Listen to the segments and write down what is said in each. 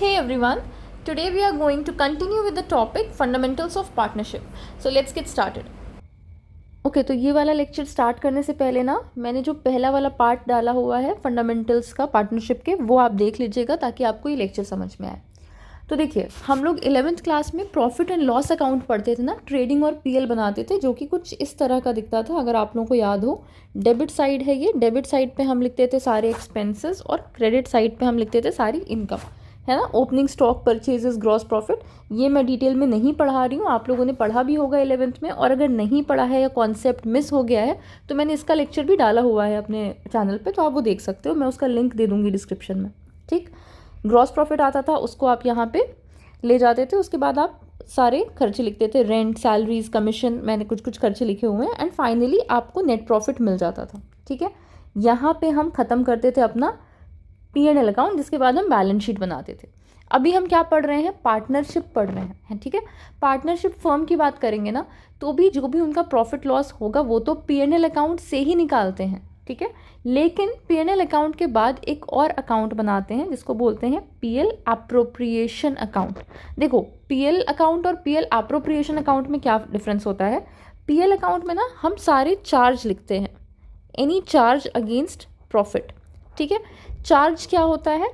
Hey everyone, today we are going to continue with the topic fundamentals of partnership. So let's get started. Okay तो ये वाला lecture start करने से पहले ना मैंने जो पहला वाला पार्ट डाला हुआ है फंडामेंटल्स का पार्टनरशिप के, वो आप देख लीजिएगा ताकि आपको ये लेक्चर समझ में आए। तो देखिए, हम लोग 11th क्लास में प्रॉफिट एंड लॉस अकाउंट पढ़ते थे ना, ट्रेडिंग और पीएल बनाते थे, जो कि कुछ इस तरह का दिखता था। अगर आप लोगों को याद हो, डेबिट साइड है ये, डेबिट साइड पे हम लिखते थे सारे एक्सपेंसेस और क्रेडिट साइड पे हम लिखते थे सारी इनकम, है ना। Opening stock, purchases, gross profit, ये मैं डिटेल में नहीं पढ़ा रही हूँ, आप लोगों ने पढ़ा भी होगा 11th में। और अगर नहीं पढ़ा है या कॉन्सेप्ट मिस हो गया है तो मैंने इसका लेक्चर भी डाला हुआ है अपने चैनल पे, तो आप वो देख सकते हो, मैं उसका लिंक दे दूँगी डिस्क्रिप्शन में। ठीक, ग्रॉस प्रॉफिट आता था, उसको आप यहाँ पे ले जाते थे, उसके बाद आप सारे खर्चे लिखते थे, रेंट, सैलरीज, कमीशन, मैंने कुछ कुछ खर्चे लिखे हुए हैं, एंड फाइनली आपको नेट प्रॉफिट मिल जाता था। ठीक है, यहाँ पे हम ख़त्म करते थे अपना P&L अकाउंट, जिसके बाद हम बैलेंस शीट बनाते थे। अभी हम क्या पढ़ रहे हैं? पार्टनरशिप पढ़ रहे हैं, ठीक है। पार्टनरशिप फर्म की बात करेंगे ना, तो भी जो भी उनका प्रॉफिट लॉस होगा वो तो P&L अकाउंट से ही निकालते हैं, ठीक है। लेकिन P&L अकाउंट के बाद एक और अकाउंट बनाते हैं जिसको बोलते हैं PL अप्रोप्रिएशन अकाउंट। देखो, PL अकाउंट और PL अप्रोप्रिएशन अकाउंट में क्या डिफरेंस होता है? PL अकाउंट में ना हम सारे चार्ज लिखते हैं, एनी चार्ज अगेंस्ट प्रॉफिट, ठीक है। चार्ज क्या होता है?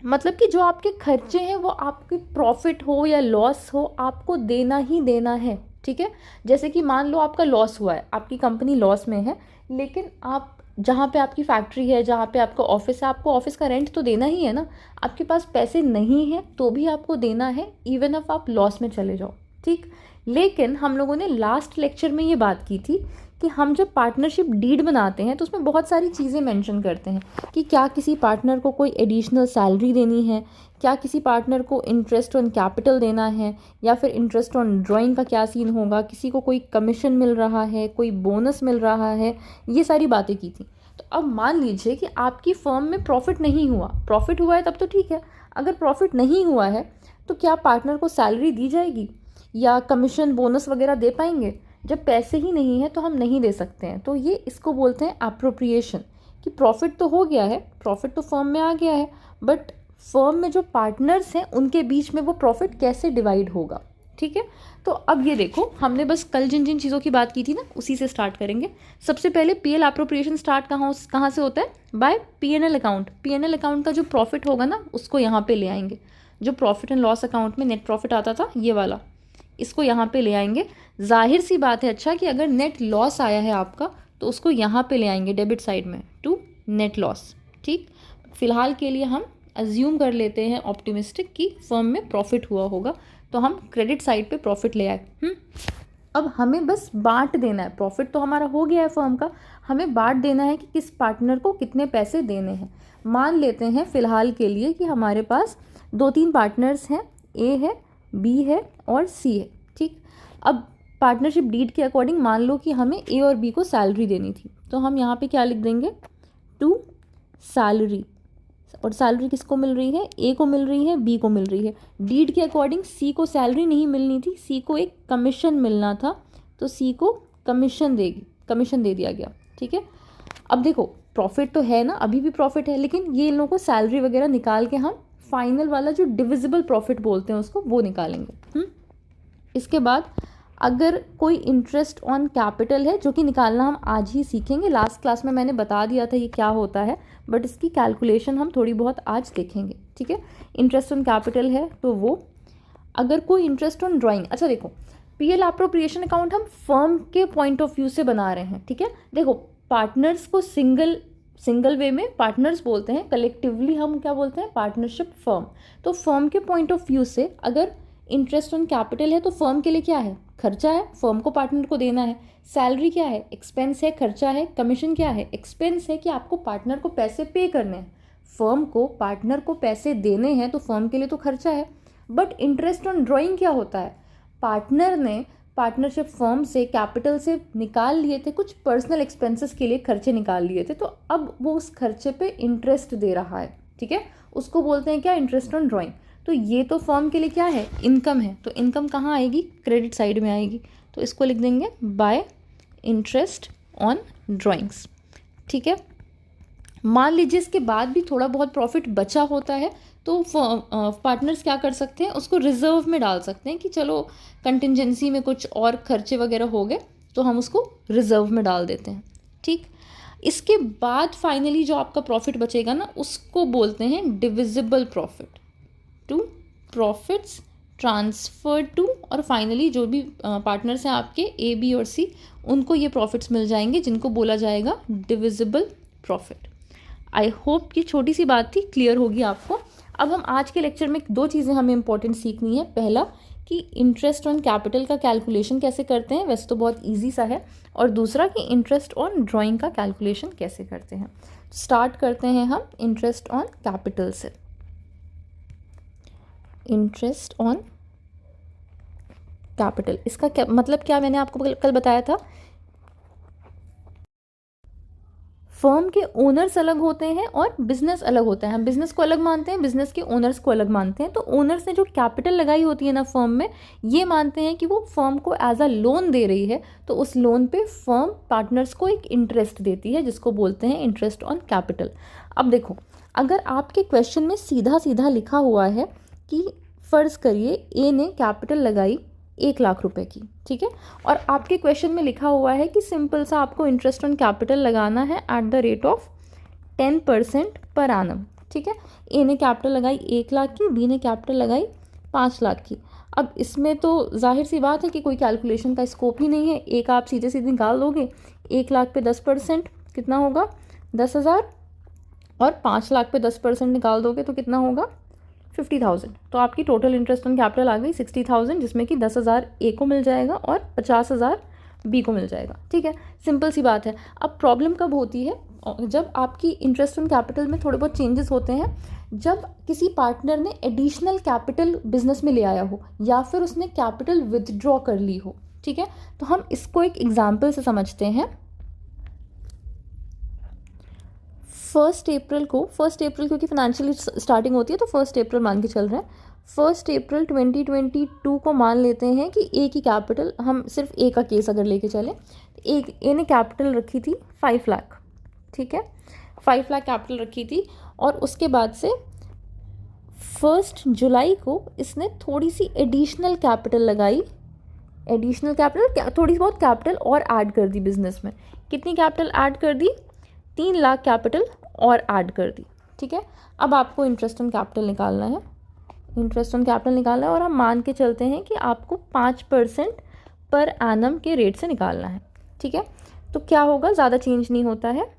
मतलब कि जो आपके खर्चे हैं वो आपके प्रॉफिट हो या लॉस हो, आपको देना ही देना है, ठीक है। जैसे कि मान लो आपका लॉस हुआ है, आपकी कंपनी लॉस में है, लेकिन आप जहाँ पे आपकी फैक्ट्री है, जहाँ पे आपका ऑफिस है, आपको ऑफिस का रेंट तो देना ही है ना। आपके पास पैसे नहीं है तो भी आपको देना है, इवन अफ आप लॉस में चले जाओ, ठीक। लेकिन हम लोगों ने लास्ट लेक्चर में ये बात की थी कि हम जब पार्टनरशिप डीड बनाते हैं तो उसमें बहुत सारी चीज़ें मेंशन करते हैं कि क्या किसी पार्टनर को कोई एडिशनल सैलरी देनी है, क्या किसी पार्टनर को इंटरेस्ट ऑन कैपिटल देना है, या फिर इंटरेस्ट ऑन ड्राइंग का क्या सीन होगा, किसी को कोई कमीशन मिल रहा है, कोई बोनस मिल रहा है, ये सारी बातें की थी। तो अब मान लीजिए कि आपकी फर्म में प्रॉफिट नहीं हुआ, प्रॉफिट हुआ है तब तो ठीक है, अगर प्रॉफिट नहीं हुआ है तो क्या पार्टनर को सैलरी दी जाएगी या कमीशन, बोनस वगैरह दे पाएंगे? जब पैसे ही नहीं है तो हम नहीं दे सकते हैं। तो ये इसको बोलते हैं अप्रोप्रिएशन, कि प्रॉफिट तो हो गया है, प्रॉफिट तो फर्म में आ गया है, बट फर्म में जो पार्टनर्स हैं उनके बीच में वो प्रॉफिट कैसे डिवाइड होगा, ठीक है। तो अब ये देखो, हमने बस कल जिन जिन चीज़ों की बात की थी ना, उसी से स्टार्ट करेंगे। सबसे पहले PL अप्रोप्रिएशन स्टार्ट कहाँ से होता है? Bye P&L account. P&L account का जो प्रॉफिट होगा ना, उसको यहाँ पे ले आएंगे। जो प्रॉफिट एंड लॉस अकाउंट में नेट प्रॉफिट आता था, ये वाला, इसको यहाँ पे ले आएंगे। जाहिर सी बात है अच्छा कि अगर नेट लॉस आया है आपका तो उसको यहाँ पे ले आएंगे डेबिट साइड में, टू नेट लॉस, ठीक। फिलहाल के लिए हम अज्यूम कर लेते हैं ऑप्टिमिस्टिक कि फर्म में प्रॉफिट हुआ होगा, तो हम क्रेडिट साइड पे प्रॉफिट ले आए। अब हमें बस बांट देना है, प्रॉफिट तो हमारा हो गया है फर्म का, हमें बांट देना है कि किस पार्टनर को कितने पैसे देने हैं। मान लेते हैं फ़िलहाल के लिए कि हमारे पास 2-3 पार्टनर्स हैं, A है, B है और C है, ठीक। अब पार्टनरशिप डीड के अकॉर्डिंग मान लो कि हमें A और B को सैलरी देनी थी, तो हम यहाँ पे क्या लिख देंगे? To salary. और सैलरी किसको मिल रही है? A को मिल रही है, B को मिल रही है। डीड के अकॉर्डिंग C को सैलरी नहीं मिलनी थी, C को एक कमीशन मिलना था, तो C को कमीशन दे दिया गया, ठीक है। अब देखो, प्रॉफिट तो है ना, अभी भी प्रॉफिट है, लेकिन ये इन लोगों को सैलरी वगैरह निकाल के हम फाइनल वाला जो डिविजिबल प्रॉफिट बोलते हैं उसको, वो निकालेंगे। इसके बाद अगर कोई इंटरेस्ट ऑन कैपिटल है, जो कि निकालना हम आज ही सीखेंगे, लास्ट क्लास में मैंने बता दिया था ये क्या होता है, बट इसकी कैलकुलेशन हम थोड़ी बहुत आज देखेंगे, ठीक है। इंटरेस्ट ऑन कैपिटल है तो वो, अगर कोई इंटरेस्ट ऑन ड्राइंग, अच्छा देखो, PL अप्रोप्रिएशन अकाउंट हम फर्म के पॉइंट ऑफ व्यू से बना रहे हैं, ठीक है। देखो, पार्टनर्स को सिंगल वे में पार्टनर्स बोलते हैं, कलेक्टिवली हम क्या बोलते हैं? Partnership firm. तो फर्म के पॉइंट ऑफ व्यू से अगर इंटरेस्ट ऑन कैपिटल है तो फर्म के लिए क्या है? खर्चा है, फर्म को पार्टनर को देना है। सैलरी क्या है? एक्सपेंस है, खर्चा है। कमीशन क्या है? एक्सपेंस है कि आपको पार्टनर को पैसे पे करने हैं। फर्म को पार्टनर को पैसे देने हैं तो फर्म के लिए तो खर्चा है। बट इंटरेस्ट ऑन ड्राइंग क्या होता है? पार्टनर ने पार्टनरशिप फर्म से कैपिटल से निकाल लिए थे, कुछ पर्सनल एक्सपेंसेस के लिए खर्चे निकाल लिए थे, तो अब वो उस खर्चे पे इंटरेस्ट दे रहा है, ठीक है। उसको बोलते हैं क्या? Interest on drawing. तो ये तो फर्म के लिए क्या है? इनकम है। तो इनकम कहाँ आएगी? क्रेडिट साइड में आएगी। तो इसको लिख देंगे बाय इंटरेस्ट ऑन ड्राइंग्स, ठीक है। मान लीजिए इसके बाद भी थोड़ा बहुत प्रॉफिट बचा होता है तो पार्टनर्स क्या कर सकते हैं, उसको रिजर्व में डाल सकते हैं कि चलो कंटिजेंसी में कुछ और खर्चे वगैरह हो गए तो हम उसको रिजर्व में डाल देते हैं। ठीक, इसके बाद फाइनली जो आपका प्रॉफिट बचेगा ना, उसको बोलते हैं divisible profit. To profits transfer to, और फाइनली जो भी पार्टनर्स हैं आपके ए, बी और सी, उनको ये प्रॉफिट्स मिल जाएंगे जिनको बोला जाएगा डिविजिबल प्रॉफिट। आई होप कि छोटी सी बात थी, क्लियर होगी आपको। अब हम आज के लेक्चर में दो चीज़ें हमें इंपॉर्टेंट सीखनी है। पहला कि इंटरेस्ट ऑन कैपिटल का कैलकुलेशन कैसे करते हैं, वैसे तो बहुत ईजी सा है, और दूसरा कि इंटरेस्ट ऑन ड्राइंग का कैलकुलेशन कैसे करते हैं। स्टार्ट करते हैं हम इंटरेस्ट ऑन कैपिटल से। इंटरेस्ट ऑन कैपिटल, इसका क्या मतलब, क्या मैंने आपको कल बताया था, फर्म के ओनर्स अलग होते हैं और बिजनेस अलग होता है। हम बिजनेस को अलग मानते हैं, बिजनेस के ओनर्स को अलग मानते हैं। तो ओनर्स ने जो कैपिटल लगाई होती है ना फर्म में, ये मानते हैं कि वो फर्म को एज अ लोन दे रही है, तो उस लोन पे फर्म पार्टनर्स को एक इंटरेस्ट देती है जिसको बोलते हैं इंटरेस्ट ऑन कैपिटल। अब देखो, अगर आपके क्वेश्चन में सीधा सीधा लिखा हुआ है कि फ़र्ज़ करिए ए ने कैपिटल लगाई 1,00,000 रुपए की, ठीक है, और आपके क्वेश्चन में लिखा हुआ है कि सिंपल सा आपको इंटरेस्ट ऑन कैपिटल लगाना है at the rate of 10% per annum. ठीक है, ए ने कैपिटल लगाई 1,00,000 की, बी ने कैपिटल लगाई 5,00,000 की। अब इसमें तो जाहिर सी बात है कि कोई कैलकुलेशन का स्कोप ही नहीं है। एक आप सीधे सीधे निकाल दोगे, 1,00,000 पे 10% कितना होगा, 10,000, और 5,00,000 पे 10% निकाल दोगे तो कितना होगा, 50,000। तो आपकी टोटल इंटरेस्ट ऑन कैपिटल आ गई 60,000, जिसमें कि 10,000 ए को मिल जाएगा और 50,000 बी को मिल जाएगा। ठीक है, सिंपल सी बात है। अब प्रॉब्लम कब होती है, जब आपकी इंटरेस्ट ऑन कैपिटल में थोड़े बहुत चेंजेस होते हैं, जब किसी पार्टनर ने एडिशनल कैपिटल बिजनेस में ले आया हो या फिर उसने कैपिटल विदड्रॉ कर ली हो। ठीक है, तो हम इसको एक एग्जाम्पल से समझते हैं। 1 अप्रैल को, 1 अप्रैल क्योंकि फाइनेंशियल स्टार्टिंग होती है तो 1 अप्रैल मान के चल रहे हैं। 1 अप्रैल 2022 को मान लेते हैं कि ए की कैपिटल, हम सिर्फ ए का केस अगर लेके चलें, ए ने कैपिटल रखी थी 5,00,000। ठीक है, 5,00,000 कैपिटल रखी थी, और उसके बाद से 1 जुलाई को इसने थोड़ी सी एडिशनल कैपिटल लगाई। एडिशनल कैपिटल, थोड़ी बहुत कैपिटल और ऐड कर दी बिजनेस में। कितनी कैपिटल ऐड कर दी, 3,00,000 कैपिटल और ऐड कर दी। ठीक है, अब आपको इंटरेस्ट ऑन कैपिटल निकालना है। इंटरेस्ट ऑन कैपिटल निकालना है, और हम मान के चलते हैं कि आपको 5% पर एनम के रेट से निकालना है। ठीक है, तो क्या होगा, ज़्यादा चेंज नहीं होता है।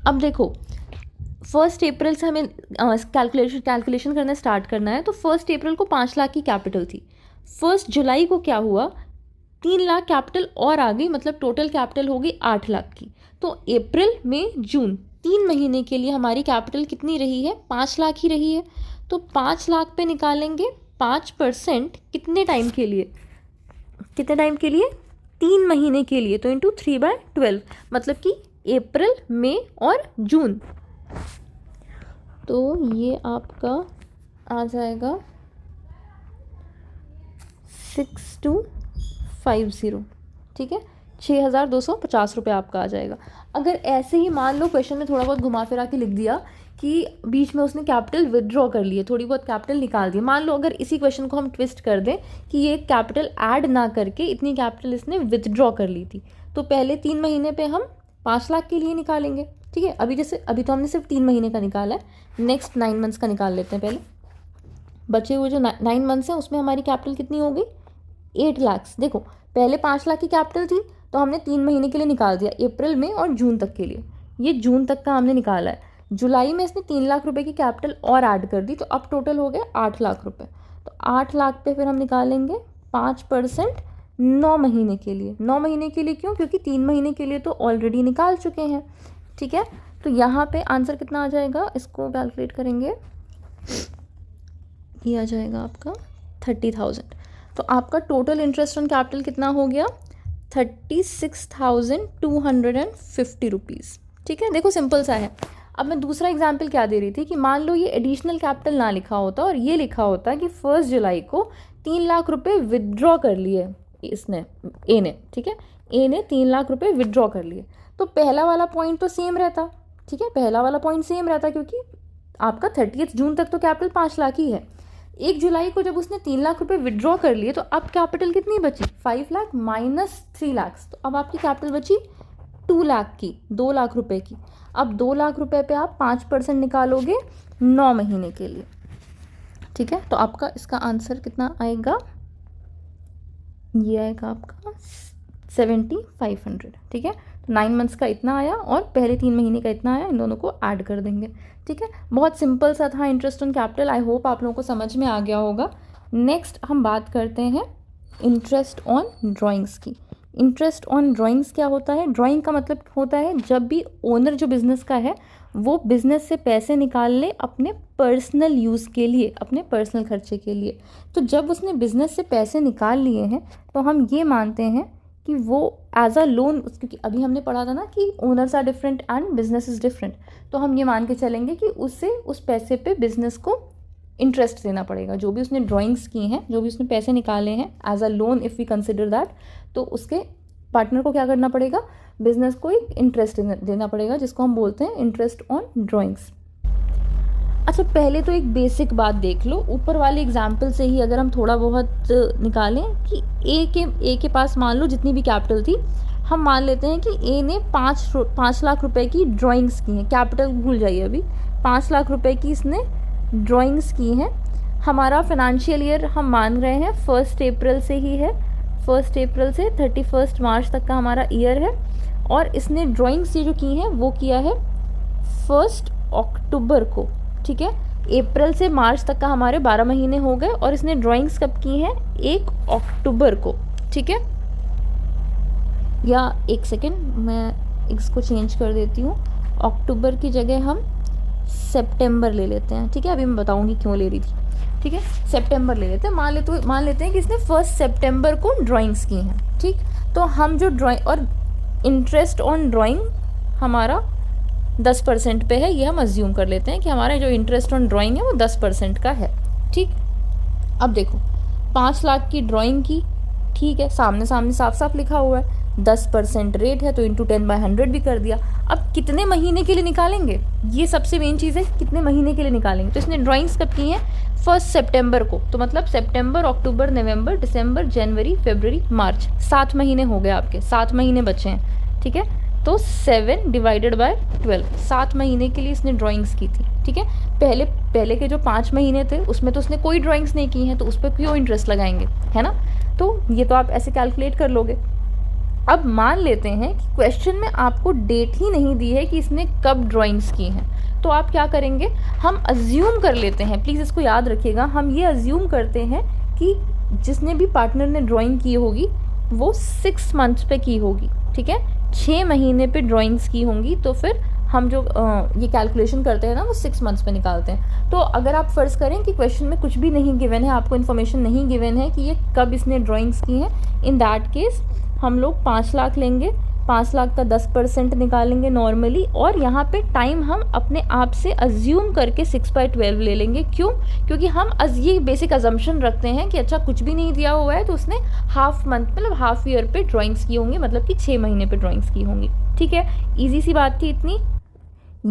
अब देखो, 1 अप्रैल से हमें कैलकुलेशन करना स्टार्ट करना है। तो 1 अप्रैल को 5,00,000 की कैपिटल थी। 1 जुलाई को क्या हुआ, 3,00,000 कैपिटल और आ गई, मतलब टोटल कैपिटल हो गई 8,00,000 की। तो अप्रैल, मई, जून, 3 महीने के लिए हमारी कैपिटल कितनी रही है, 5,00,000 ही रही है। तो 5,00,000 पे निकालेंगे 5%, कितने टाइम के लिए, कितने टाइम के लिए, 3 महीने के लिए, तो इंटू 3/12, मतलब कि अप्रैल, मई और जून। तो ये आपका आ जाएगा 6250। ठीक है, 6,250 रुपये आपका आ जाएगा। अगर ऐसे ही मान लो क्वेश्चन में थोड़ा बहुत घुमा फिरा के लिख दिया कि बीच में उसने कैपिटल विदड्रॉ कर लिए, थोड़ी बहुत कैपिटल निकाल दी, मान लो अगर इसी क्वेश्चन को हम ट्विस्ट कर दें कि ये कैपिटल ऐड ना करके इतनी कैपिटल इसने विदड्रॉ कर ली थी, तो पहले 3 महीने पे हम 5,00,000 के लिए निकालेंगे। ठीक है, अभी तो हमने सिर्फ 3 महीने का निकाला है, नेक्स्ट 9 मंथ्स का निकाल लेते हैं। पहले बचे हुए जो 9 मंथ्स हैं उसमें हमारी कैपिटल कितनी हो गई, 8,00,000। देखो, पहले 5,00,000 की कैपिटल थी तो हमने 3 महीने के लिए निकाल दिया, अप्रैल में और जून तक के लिए। ये जून तक का हमने निकाला है। जुलाई में इसने 3,00,000 रुपये की कैपिटल और ऐड कर दी, तो अब टोटल हो गया 8,00,000 रुपये। तो 8,00,000 पे फिर हम निकालेंगे 5% 9 महीने के लिए। 9 महीने के लिए क्यों, क्योंकि 3 महीने के लिए तो ऑलरेडी निकाल चुके हैं। ठीक है, तो यहाँ पे आंसर कितना आ जाएगा, इसको कैलकुलेट करेंगे, ये आ जाएगा आपका 30,000। तो आपका टोटल इंटरेस्ट ऑन कैपिटल कितना हो गया, 36,250 रुपीज़। ठीक है, देखो सिंपल सा है। अब मैं दूसरा एग्जाम्पल क्या दे रही थी कि मान लो ये एडिशनल कैपिटल ना लिखा होता और ये लिखा होता कि 1 जुलाई को 3,00,000 रुपये विदड्रॉ कर लिए इसने, ए ने। ठीक है, ए ने 3,00,000 रुपये विदड्रॉ कर लिए, तो पहला वाला पॉइंट तो सेम रहता। ठीक है, पहला वाला पॉइंट सेम रहता क्योंकि आपका 30 जून तक तो कैपिटल 5 लाख ही है। 1 जुलाई को जब उसने 3 लाख रुपए विड्रॉ कर लिए तो अब कैपिटल कितनी बची, 5 लाख माइनस 3 लाख, तो अब आपकी कैपिटल बची 2 लाख की, 2 लाख रुपए की। अब 2 लाख रुपए पे आप 5% निकालोगे 9 महीने के लिए, ठीक है। तो आपका इसका आंसर कितना आएगा, ये आएगा आपका 7500, ठीक है। तो 9 मंथ्स का इतना आया और पहले 3 महीने का इतना आया, इन दोनों को ऐड कर देंगे, ठीक है। बहुत सिंपल सा था interest on capital, I hope आप लोगों को समझ में आ गया होगा। नेक्स्ट हम बात करते हैं इंटरेस्ट ऑन ड्राइंग्स की। इंटरेस्ट ऑन ड्राइंग्स क्या होता है, ड्राइंग का मतलब होता है जब भी ओनर जो बिज़नेस का है वो बिज़नेस से पैसे निकाल ले अपने पर्सनल यूज़ के लिए, अपने पर्सनल खर्चे के लिए। तो जब उसने बिज़नेस से पैसे निकाल लिए हैं तो हम ये मानते हैं कि वो एज अ लोन, क्योंकि अभी हमने पढ़ा था ना कि owners are different and business is different, तो हम ये मान के चलेंगे कि उससे उस पैसे पे बिज़नेस को इंटरेस्ट देना पड़ेगा। जो भी उसने ड्राइंग्स की हैं, जो भी उसने पैसे निकाले हैं as a loan if we consider that, तो उसके पार्टनर को क्या करना पड़ेगा, बिजनेस को एक इंटरेस्ट देना पड़ेगा, जिसको हम बोलते हैं इंटरेस्ट ऑन ड्राइंग्स। अच्छा, पहले तो एक बेसिक बात देख लो, ऊपर वाले एग्जाम्पल से ही अगर हम थोड़ा बहुत निकालें कि ए के पास मान लो जितनी भी कैपिटल थी, हम मान लेते हैं कि ए ने 5 लाख रुपए की ड्राइंग्स की हैं, कैपिटल भूल जाइए अभी, 5 लाख रुपए की इसने ड्राइंग्स की हैं। हमारा फाइनेंशियल ईयर हम मान रहे हैं 1 अप्रैल से ही है, 1 अप्रैल से 31 मार्च तक का हमारा ईयर है, और इसने ड्राइंग्स ये जो की हैं वो किया है 1 अक्टूबर को, ठीक है। अप्रैल से मार्च तक का हमारे 12 महीने हो गए, और इसने ड्राइंग्स कब की हैं, 1 अक्टूबर को, ठीक है। या एक सेकेंड, मैं इसको चेंज कर देती हूँ, अक्टूबर की जगह हम सितंबर ले लेते हैं, ठीक है। अभी मैं बताऊँगी क्यों ले रही थी, ठीक है। सितंबर ले लेते हैं, मान लेते हैं कि इसने 1 सितंबर को ड्राइंग्स की हैं, ठीक। तो हम जो ड्राइंग और इंटरेस्ट ऑन ड्राइंग हमारा 10% पे है, ये हम अज्यूम कर लेते हैं कि हमारा जो इंटरेस्ट ऑन ड्राइंग है वो 10% का है, ठीक। अब देखो 5 लाख की ड्राइंग की, ठीक है, सामने सामने साफ साफ लिखा हुआ है, 10% रेट है तो इंटू 10/100 भी कर दिया। अब कितने महीने के लिए निकालेंगे, ये सबसे मेन चीज़ है, कितने महीने के लिए निकालेंगे। तो इसने ड्राइंग्स कब की हैं, 1 सितंबर को, तो मतलब सितंबर, अक्टूबर, नवंबर, दिसंबर, जनवरी, फरवरी, मार्च, 7 महीने हो गए आपके, 7 महीने बचे हैं, ठीक है। तो 7 डिवाइडेड बाय 12, 7 महीने के लिए इसने ड्राइंग्स की थी, ठीक है। पहले के जो 5 महीने थे उसमें तो उसने कोई ड्राइंग्स नहीं की हैं, तो उस पर क्यों इंटरेस्ट लगाएंगे, है ना। तो ये तो आप ऐसे कैलकुलेट कर लोगे। अब मान लेते हैं कि क्वेश्चन में आपको डेट ही नहीं दी है कि इसने कब ड्राइंग्स की हैं, तो आप क्या करेंगे, हम अज्यूम कर लेते हैं, प्लीज़ इसको याद रखिएगा, हम ये अज्यूम करते हैं कि जिसने भी पार्टनर ने ड्राइंग की होगी वो 6 मंथ्स पे की होगी, ठीक है, 6 महीने पे ड्राइंग्स की होंगी, तो फिर हम जो ये कैलकुलेशन करते हैं ना वो 6 मंथ्स पे निकालते हैं। तो अगर आप फ़र्ज़ करें कि क्वेश्चन में कुछ भी नहीं गिवन है, आपको इन्फॉर्मेशन नहीं गिवन है कि ये कब इसने ड्राइंग्स की हैं, इन दैट केस हम लोग 5 लाख लेंगे, 5 लाख का 10% निकालेंगे नॉर्मली, और यहाँ पे टाइम हम अपने आप से अज्यूम करके 6/12 ले लेंगे। क्यों, क्योंकि हम ये बेसिक अजम्पशन रखते हैं कि अच्छा कुछ भी नहीं दिया हुआ है तो उसने हाफ मंथ मतलब हाफ ईयर पे ड्राइंग्स की होंगी, मतलब कि 6 महीने पे ड्राइंग्स की होंगी, ठीक है। ईजी सी बात थी इतनी।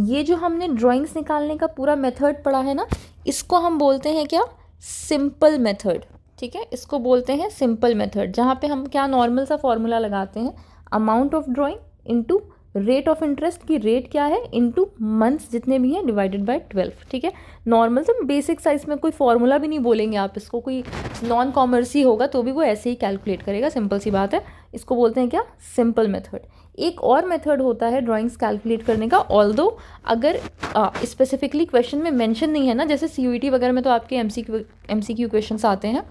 ये जो हमने ड्राइंग्स निकालने का पूरा मेथड पढ़ा है ना, इसको हम बोलते हैं क्या, सिंपल मेथड, ठीक है। इसको बोलते हैं सिंपल मेथड, जहाँ पे हम क्या नॉर्मल सा फॉर्मूला लगाते हैं, amount of drawing into rate of interest की रेट क्या है इनटू मंथ्स जितने भी हैं डिवाइडेड बाय 12, ठीक है। नॉर्मल से बेसिक साइज में कोई फॉर्मूला भी नहीं बोलेंगे आप इसको, कोई नॉन कॉमर्स ही होगा तो भी वो ऐसे ही कैलकुलेट करेगा, सिंपल सी बात है। इसको बोलते हैं क्या, सिंपल मेथड। एक और मेथड होता है ड्राइंग्स कैलकुलेट करने का, ऑल्दो अगर स्पेसिफिकली क्वेश्चन में मेंशन नहीं है ना, जैसे CUET वगैरह में तो आपके MCQ क्वेश्चंस आते हैं,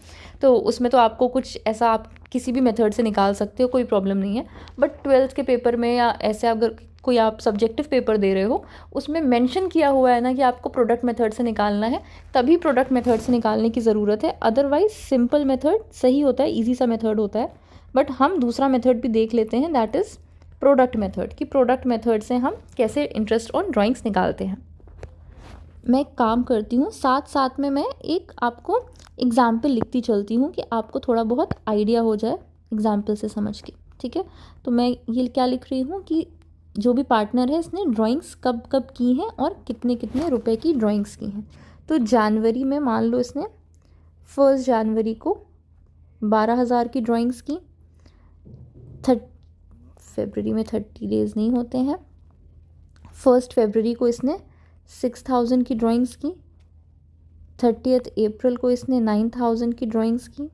तो उसमें तो आपको कुछ ऐसा आप किसी भी मेथड से निकाल सकते हो, कोई प्रॉब्लम नहीं है। बट 12th के पेपर में या ऐसे अगर कोई आप सब्जेक्टिव पेपर दे रहे हो उसमें मेंशन किया हुआ है ना कि आपको प्रोडक्ट मेथड से निकालना है, तभी प्रोडक्ट मेथड से निकालने की ज़रूरत है, अदरवाइज सिंपल मेथड सही होता है, ईजी सा मेथड होता है। बट हम दूसरा मेथड भी देख लेते हैं, दैट इज़ प्रोडक्ट मेथड, कि प्रोडक्ट मेथड से हम कैसे इंटरेस्ट ऑन ड्राइंग्स निकालते हैं। मैं एक काम करती हूँ, साथ साथ में मैं एक आपको एग्जाम्पल लिखती चलती हूँ कि आपको थोड़ा बहुत आइडिया हो जाए एग्जाम्पल से समझ के, ठीक है। तो मैं ये क्या लिख रही हूँ कि जो भी पार्टनर है इसने ड्राइंग्स कब कब की हैं और कितने कितने रुपए की ड्राइंग्स की हैं। तो जनवरी में मान लो इसने 1 जनवरी को 12,000 की ड्राइंग्स की। फरवरी में 30 डेज़ नहीं होते हैं। 1 फरवरी को इसने 6,000 की ड्राइंग्स की। 30 अप्रैल को इसने 9,000 की ड्राइंग्स की।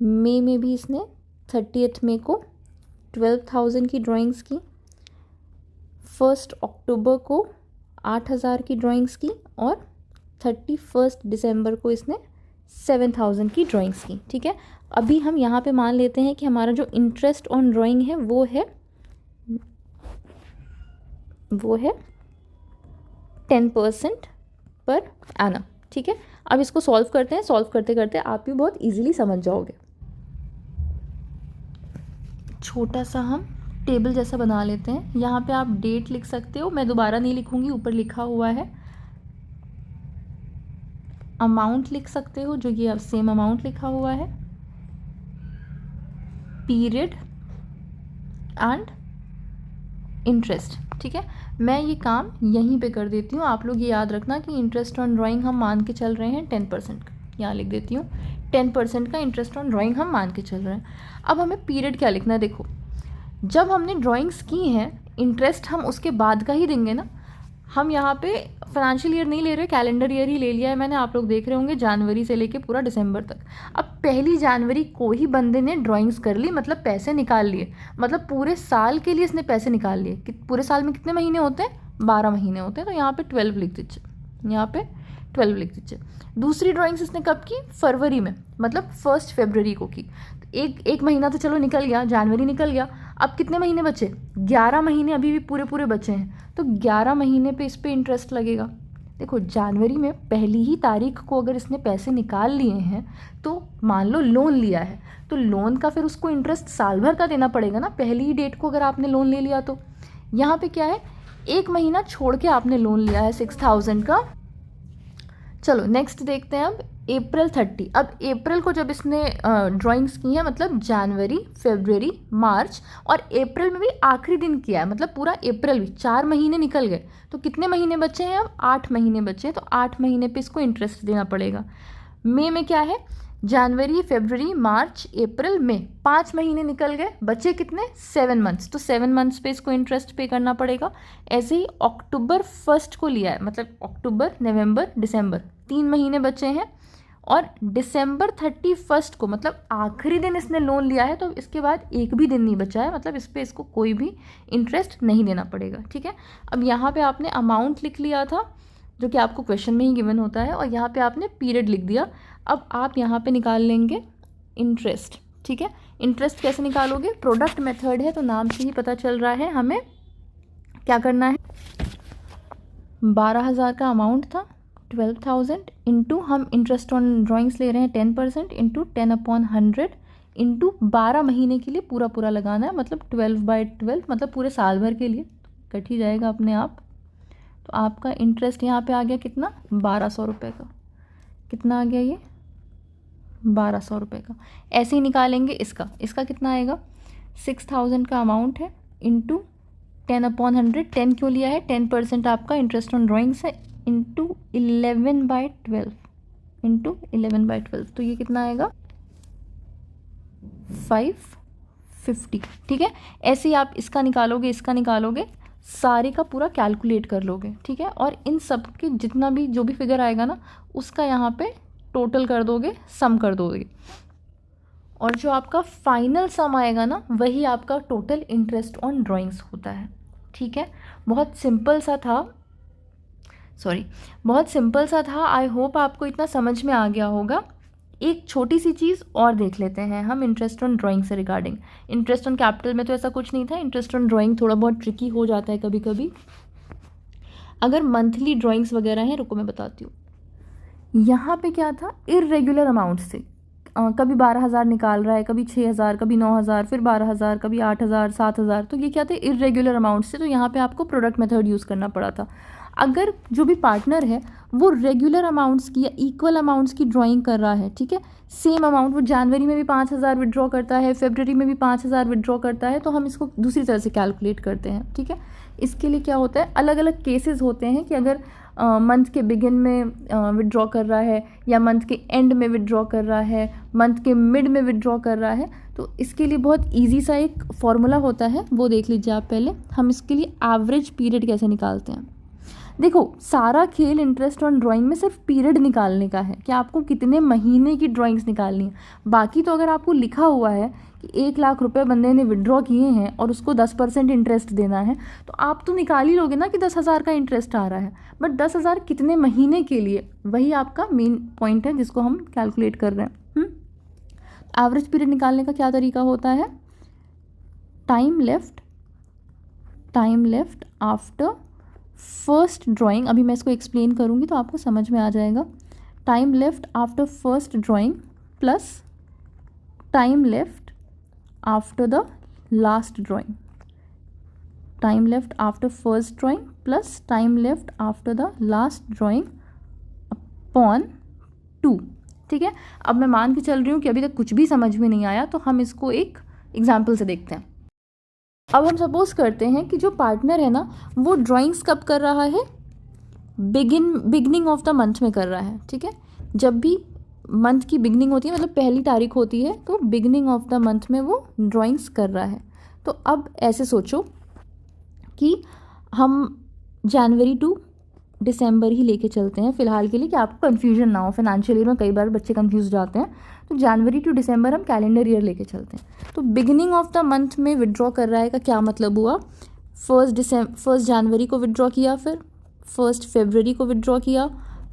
मई में भी इसने 30 मई को 12,000 की ड्राइंग्स की। 1 अक्टूबर को 8,000 की ड्राइंग्स की और 31 दिसंबर को इसने 7,000 की ड्राइंग्स की। ठीक है, अभी हम यहाँ पे मान लेते हैं कि हमारा जो इंटरेस्ट ऑन ड्राइंग है वो है 10% पर एनम। ठीक है, अब इसको सॉल्व करते हैं। सॉल्व करते करते आप भी बहुत इजीली समझ जाओगे। छोटा सा हम टेबल जैसा बना लेते हैं। यहाँ पे आप डेट लिख सकते हो, मैं दोबारा नहीं लिखूंगी, ऊपर लिखा हुआ है। अमाउंट लिख सकते हो, जो ये सेम अमाउंट लिखा हुआ है। Period and interest. ठीक है, मैं ये काम यहीं पे कर देती हूँ। आप लोग ये याद रखना कि इंटरेस्ट ऑन ड्राइंग हम मान के चल रहे हैं 10% का। यहाँ लिख देती हूँ 10% का इंटरेस्ट ऑन ड्राइंग हम मान के चल रहे हैं। अब हमें पीरियड क्या लिखना है, देखो जब हमने ड्राइंग्स की हैं इंटरेस्ट हम उसके बाद का ही देंगे ना। हम यहाँ पे फाइनेंशियल ईयर नहीं ले रहे, कैलेंडर ईयर ही ले लिया है मैंने। आप लोग देख रहे होंगे जनवरी से लेके पूरा दिसंबर तक। अब 1 जनवरी को ही बंदे ने ड्राइंग्स कर ली, मतलब पैसे निकाल लिए, मतलब पूरे साल के लिए इसने पैसे निकाल लिए। कि पूरे साल में कितने महीने होते हैं, 12 महीने होते हैं। तो यहाँ पे 12 लिख दीजिए, यहाँ पे 12 लिख दीजिए। दूसरी ड्राइंग्स इसने कब की, फरवरी में, मतलब 1 फरवरी को की। एक महीना तो चलो निकल गया, जनवरी निकल गया। अब कितने महीने बचे, 11 महीने अभी भी पूरे पूरे बचे हैं। तो 11 महीने पे इस पे इंटरेस्ट लगेगा। देखो जनवरी में पहली ही तारीख को अगर इसने पैसे निकाल लिए हैं तो मान लो लोन लिया है, तो लोन का फिर उसको इंटरेस्ट साल भर का देना पड़ेगा ना, पहली ही डेट को अगर आपने लोन ले लिया तो। यहाँ पे क्या है, 1 महीना छोड़ के आपने लोन लिया है 6,000 का। चलो नेक्स्ट देखते हैं अब अप्रैल 30। अब अप्रैल को जब इसने ड्राइंग्स की है, मतलब जनवरी, फरवरी, मार्च और अप्रैल में भी आखिरी दिन किया है, मतलब पूरा अप्रैल भी 4 महीने निकल गए। तो कितने महीने बचे हैं, अब 8 महीने बचे हैं। तो 8 महीने पे इसको इंटरेस्ट देना पड़ेगा। मई में क्या है, जनवरी, फरवरी, मार्च, अप्रैल, मई, 5 महीने निकल गए, बचे कितने, 7 मंथ्स। तो 7 मंथ्स पे इसको इंटरेस्ट पे करना पड़ेगा। ऐसे ही अक्टूबर 1 को लिया है, मतलब अक्टूबर, नवंबर, दिसंबर, 3 महीने बचे हैं। और दिसंबर 31 को, मतलब आखिरी दिन इसने लोन लिया है, तो इसके बाद एक भी दिन नहीं बचा है, मतलब इस पर इसको कोई भी इंटरेस्ट नहीं देना पड़ेगा। ठीक है, अब यहाँ पे आपने अमाउंट लिख लिया था जो कि आपको क्वेश्चन में ही गिवन होता है, और यहाँ पे आपने पीरियड लिख दिया। अब आप यहाँ पे निकाल लेंगे इंटरेस्ट। ठीक है, इंटरेस्ट कैसे निकालोगे, प्रोडक्ट मेथड है तो नाम से ही पता चल रहा है हमें क्या करना है। 12,000 का अमाउंट था, 12,000 इंटू हम इंटरेस्ट ऑन ड्राइंग्स ले रहे हैं 10%, इंटू 10/100 इंटू 12 महीने के लिए पूरा पूरा लगाना है, मतलब 12/12, मतलब पूरे साल भर के लिए। कट ही जाएगा अपने आप। तो आपका इंटरेस्ट यहाँ पे आ गया कितना, 1,200 रुपये का। कितना आ गया ये, 1,200 रुपये का। ऐसे ही निकालेंगे इसका कितना आएगा, 6,000 का अमाउंट है, इंटू 10/100। 10 क्यों लिया है, 10% आपका इंटरेस्ट ऑन ड्राइंग्स है, इंटू 11/12, इंटू 11/12। तो ये कितना आएगा, 550। ठीक है, ऐसे ही आप इसका निकालोगे, सारे का पूरा कैलकुलेट कर लोगे। ठीक है, और इन सब के जितना भी जो भी फिगर आएगा ना, उसका यहाँ पे टोटल कर दोगे, सम कर दोगे, और जो आपका फाइनल सम आएगा ना, वही आपका टोटल इंटरेस्ट ऑन ड्राइंग्स होता है। ठीक है, बहुत सिंपल सा था। आई होप आपको इतना समझ में आ गया होगा। एक छोटी सी चीज़ और देख लेते हैं हम इंटरेस्ट ऑन ड्राइंग से रिगार्डिंग। इंटरेस्ट ऑन कैपिटल में तो ऐसा कुछ नहीं था, इंटरेस्ट ऑन ड्राइंग थोड़ा बहुत ट्रिकी हो जाता है कभी कभी। अगर मंथली ड्राइंग्स वगैरह हैं, रुको मैं बताती हूँ। यहाँ पे क्या था, इर्रेगुलर अमाउंट से कभी 12,000 निकाल रहा है, कभी 6,000, कभी 9,000, फिर 12,000, कभी 8,000, 7,000। तो ये क्या थे, इर्रेगुलर अमाउंट से। तो यहाँ पे आपको प्रोडक्ट मेथड यूज़ करना पड़ा था। अगर जो भी पार्टनर है वो रेगुलर अमाउंट्स की या इक्वल अमाउंट्स की ड्राइंग कर रहा है, ठीक है, सेम अमाउंट, वो जनवरी में भी 5,000 विड्रॉ करता है, फरवरी में भी 5,000 विड्रॉ करता है, तो हम इसको दूसरी तरह से कैलकुलेट करते हैं, ठीक है। इसके लिए क्या होता है, अलग अलग केसेस होते हैं कि अगर मंथ के बिगिन में विड्रॉ कर रहा है या मंथ के एंड में विड्रॉ कर रहा है, मंथ के मिड में विड्रॉ कर रहा है, तो इसके लिए बहुत इजी सा एक फॉर्मूला होता है, वो देख लीजिए आप पहले। हम इसके लिए एवरेज पीरियड कैसे निकालते हैं। देखो, सारा खेल इंटरेस्ट ऑन ड्राइंग में सिर्फ पीरियड निकालने का है कि आपको कितने महीने की ड्राइंग्स निकालनी है। बाकी तो अगर आपको लिखा हुआ है कि 1,00,000 रुपये बंदे ने विड्रॉ किए हैं और उसको 10% इंटरेस्ट देना है, तो आप तो निकाल ही लोगे ना कि 10,000 का इंटरेस्ट आ रहा है, बट 10,000 कितने महीने के लिए, वही आपका मेन पॉइंट है जिसको हम कैलकुलेट कर रहे हैं। एवरेज पीरियड निकालने का क्या तरीका होता है, time left after first drawing. अभी मैं इसको एक्सप्लेन करूँगी तो आपको समझ में आ जाएगा। Time left after first drawing plus time left after the last drawing. Time left after first drawing plus time left after the last drawing upon 2, ठीक है। अब मैं मान के चल रही हूँ कि अभी तक कुछ भी समझ में नहीं आया, तो हम इसको एक एग्जाम्पल से देखते हैं। अब हम सपोज करते हैं कि जो पार्टनर है ना, वो ड्राइंग्स कब कर रहा है, बिगनिंग ऑफ द मंथ में कर रहा है, ठीक है। जब भी मंथ की बिगनिंग होती है, मतलब पहली तारीख होती है, तो बिगनिंग ऑफ द मंथ में वो ड्राइंग्स कर रहा है। तो अब ऐसे सोचो कि हम जनवरी टू दिसंबर ही लेके चलते हैं फ़िलहाल के लिए, कि आपको कन्फ्यूजन ना हो। फाइनेंशियल ईयर में कई बार बच्चे कंफ्यूज जाते हैं, तो जनवरी टू दिसंबर हम कैलेंडर ईयर लेके चलते हैं। तो बिगिनिंग ऑफ द मंथ में विड्रॉ कर रहा है का क्या मतलब हुआ, फर्स्ट जनवरी को विड्रॉ किया, फिर 1 फरवरी को विड्रॉ किया,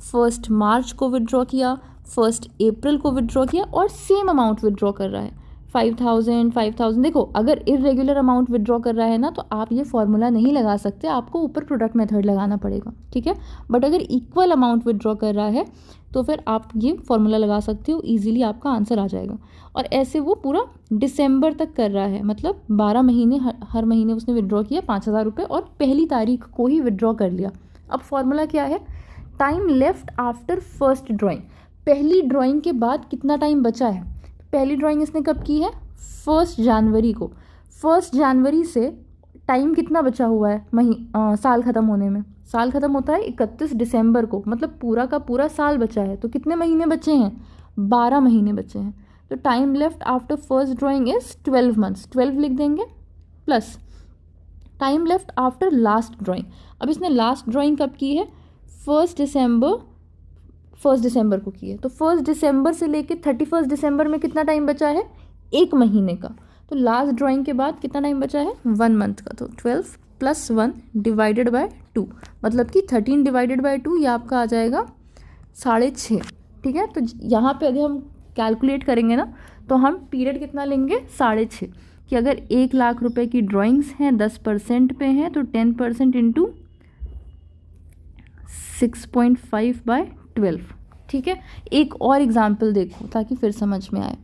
1 मार्च को विड्रॉ किया, 1 अप्रैल को विड्रॉ किया, और सेम अमाउंट विड्रॉ कर रहा है 5,000। देखो, अगर इरेगुलर अमाउंट विड्रॉ कर रहा है ना, तो आप ये फॉर्मूला नहीं लगा सकते, आपको ऊपर प्रोडक्ट मेथड लगाना पड़ेगा, ठीक है। बट अगर इक्वल अमाउंट विड्रॉ कर रहा है तो फिर आप ये फॉर्मूला लगा सकते हो, इजीली आपका आंसर आ जाएगा। और ऐसे वो पूरा दिसंबर तक कर रहा है, मतलब 12 महीने, हर महीने उसने विड्रॉ किया 5,000 रुपये, और पहली तारीख को ही विड्रॉ कर लिया। अब फॉर्मूला क्या है, time left after first drawing. पहली ड्राइंग के बाद कितना टाइम बचा है, पहली ड्राइंग इसने कब की है, 1 जनवरी को। 1 जनवरी से टाइम कितना बचा हुआ है, साल ख़त्म होने में। साल ख़त्म होता है 31 दिसंबर को, मतलब पूरा का पूरा साल बचा है। तो कितने महीने बचे हैं, 12 महीने बचे हैं। तो time left after first drawing is 12 months, 12 लिख देंगे, plus time left after last drawing. अब इसने लास्ट ड्राइंग कब की है, 1 दिसंबर को की है। तो 1 दिसंबर से लेके 31 दिसंबर में कितना टाइम बचा है, 1 महीने का। तो लास्ट ड्राइंग के बाद कितना टाइम बचा है, 1 मंथ का। तो 12 + 1 डिवाइडेड बाय 2, मतलब कि 13 डिवाइडेड बाय 2, ये आपका आ जाएगा 6.5, ठीक है। तो यहाँ पे अगर हम कैलकुलेट करेंगे ना, तो हम पीरियड कितना लेंगे, 6.5, कि अगर 1,00,000 रुपए की ड्राइंग्स हैं, 10% पे हैं, तो 10% इंटू 6.5/12, ठीक है। एक और एग्जाम्पल देखो ताकि फिर समझ में आए।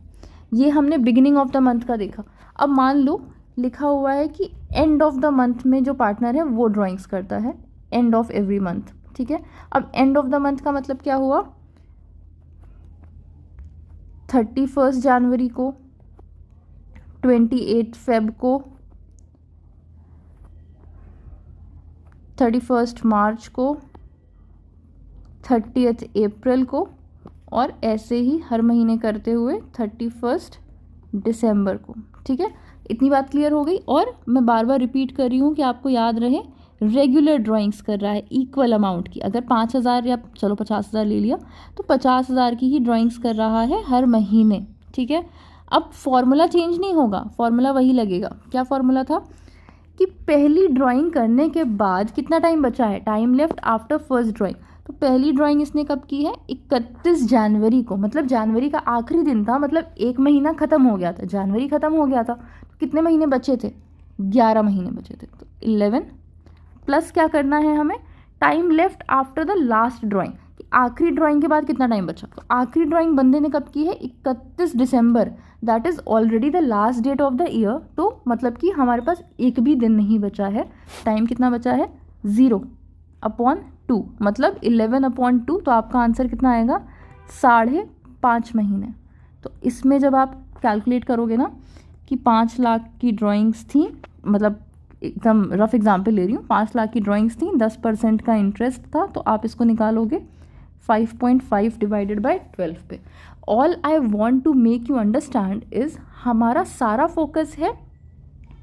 ये हमने बिगिनिंग ऑफ द मंथ का देखा। अब मान लो लिखा हुआ है कि एंड ऑफ द मंथ में जो पार्टनर है वो ड्राइंग्स करता है, एंड ऑफ एवरी मंथ, ठीक है। अब एंड ऑफ द मंथ का मतलब क्या हुआ, 31 जनवरी को, 28 फेब को, 31 मार्च को, 30 अप्रैल को, और ऐसे ही हर महीने करते हुए 31 दिसंबर को, ठीक है। इतनी बात क्लियर हो गई। और मैं बार बार रिपीट कर रही हूँ कि आपको याद रहे, रेगुलर ड्राइंग्स कर रहा है इक्वल अमाउंट की। अगर 5,000 या चलो 50,000 ले लिया, तो 50,000 की ही ड्राइंग्स कर रहा है हर महीने, ठीक है। अब फॉर्मूला चेंज नहीं होगा, फॉर्मूला वही लगेगा। क्या फॉर्मूला था कि पहली ड्राइंग करने के बाद कितना टाइम बचा है, time left after first drawing. तो पहली ड्राइंग इसने कब की है, 31 जनवरी को, मतलब जनवरी का आखिरी दिन था, मतलब 1 महीना ख़त्म हो गया था, जनवरी ख़त्म हो गया था। तो कितने महीने बचे थे, 11 महीने बचे थे। तो 11 प्लस क्या करना है हमें, time left after the last drawing, कि आखिरी ड्राइंग के बाद कितना टाइम बचा। तो आखिरी ड्राइंग बंदे ने कब की है, 31 December, that is already the last date of the year. तो मतलब कि हमारे पास एक भी दिन नहीं बचा है, टाइम कितना बचा है, 0। 11/2, मतलब 11/2, तो आपका आंसर कितना आएगा 5.5 महीने। तो इसमें जब आप कैलकुलेट करोगे ना कि 5 लाख की ड्राइंग्स थी, मतलब एकदम रफ एग्जाम्पल ले रही हूँ, 5 लाख की ड्राइंग्स थी, 10% का इंटरेस्ट था, तो आप इसको निकालोगे 5.5 डिवाइडेड बाय 12 पे। All I want to make you understand is हमारा सारा फोकस है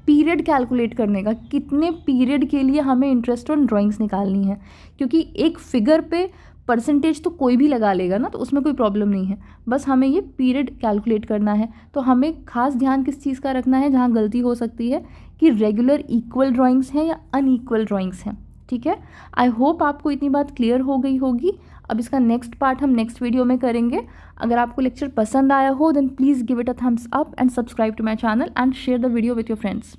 पीरियड कैलकुलेट करने का, कितने पीरियड के लिए हमें इंटरेस्ट ऑन ड्राइंग्स निकालनी है, क्योंकि एक फिगर पे परसेंटेज तो कोई भी लगा लेगा ना, तो उसमें कोई प्रॉब्लम नहीं है, बस हमें ये पीरियड कैलकुलेट करना है। तो हमें खास ध्यान किस चीज़ का रखना है, जहाँ गलती हो सकती है कि रेगुलर इक्वल ड्राइंग्स हैं या अनइक्वल ड्राइंग्स हैं, ठीक है। आई होप आपको इतनी बात क्लियर हो गई होगी। अब इसका नेक्स्ट पार्ट हम नेक्स्ट वीडियो में करेंगे। अगर आपको लेक्चर पसंद आया हो then please give it a thumbs up and subscribe to my channel and share the video with your friends.